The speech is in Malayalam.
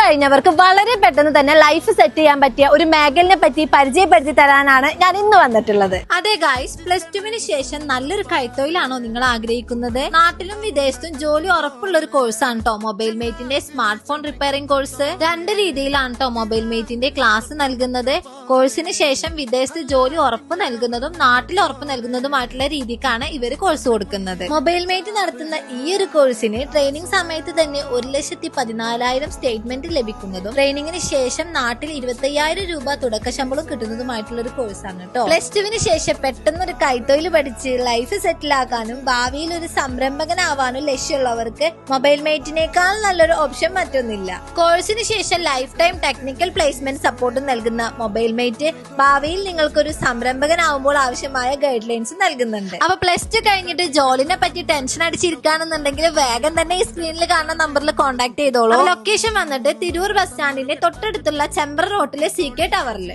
കഴിഞ്ഞവർക്ക് വളരെ പെട്ടെന്ന് തന്നെ ലൈഫ് സെറ്റ് ചെയ്യാൻ പറ്റിയ ഒരു മേഖലയെ പറ്റി പരിചയപ്പെടുത്തി തരാനാണ് ഞാൻ ഇന്ന് വന്നിട്ടുള്ളത്. അതെ ഗായ്സ്, +2 ശേഷം നല്ലൊരു കൈത്തൊഴിലാണോ നിങ്ങൾ ആഗ്രഹിക്കുന്നത്? നാട്ടിലും വിദേശത്തും ജോലി ഉറപ്പുള്ള ഒരു കോഴ്സാണ് കേട്ടോ മൊബൈൽ മേറ്റിന്റെ സ്മാർട്ട് ഫോൺ റിപ്പയറിംഗ് കോഴ്സ്. 2 രീതിയിലാണ് കേട്ടോ മൊബൈൽ മേറ്റിന്റെ ക്ലാസ് നൽകുന്നത്. കോഴ്സിന് ശേഷം വിദേശത്ത് ജോലി ഉറപ്പ് നൽകുന്നതും നാട്ടിൽ ഉറപ്പ് നൽകുന്നതുമായിട്ടുള്ള രീതിക്കാണ് ഇവർ കോഴ്സ് കൊടുക്കുന്നത്. മൊബൈൽ മേറ്റ് നടത്തുന്ന ഈ ഒരു കോഴ്സിന് ട്രെയിനിങ് സമയത്ത് തന്നെ 1,14,000 സ്റ്റേറ്റ്മെന്റ് ലഭിക്കുന്നതും ട്രെയിനിങ്ങിന് ശേഷം നാട്ടിൽ 25,000 രൂപ തുടക്ക ശമ്പളം കിട്ടുന്നതുമായിട്ടുള്ള ഒരു കോഴ്സാണ് കേട്ടോ. +2 ശേഷം പെട്ടെന്ന് ഒരു കൈത്തൊഴിൽ പഠിച്ച് ലൈഫ് സെറ്റിൽ ആക്കാനും ഭാവിയിൽ ഒരു സംരംഭകനാവാനും ലക്ഷ്യമുള്ളവർക്ക് മൊബൈൽ മേറ്റിനേക്കാൾ നല്ലൊരു ഓപ്ഷൻ മറ്റൊന്നില്ല. കോഴ്സിന് ശേഷം life time technical placement support നൽകുന്ന മൊബൈൽ മേറ്റ് ഭാവിയിൽ നിങ്ങൾക്കൊരു സംരംഭകനാവുമ്പോൾ ആവശ്യമായ ഗൈഡ് ലൈൻസ് നൽകുന്നുണ്ട്. അപ്പൊ +2 കഴിഞ്ഞിട്ട് ജോലിനെ പറ്റി ടെൻഷൻ അടിച്ചിരിക്കാണെന്നുണ്ടെങ്കിൽ വേഗം തന്നെ ഈ സ്ക്രീനിൽ കാണുന്ന നമ്പറിൽ കോൺടാക്ട് ചെയ്തോളൂ. ലൊക്കേഷൻ വന്നിട്ട് തിരൂർ ബസ് സ്റ്റാൻഡിന്റെ തൊട്ടടുത്തുള്ള ചെമ്പ്ര റോട്ടിലെ CK ടവറിൽ.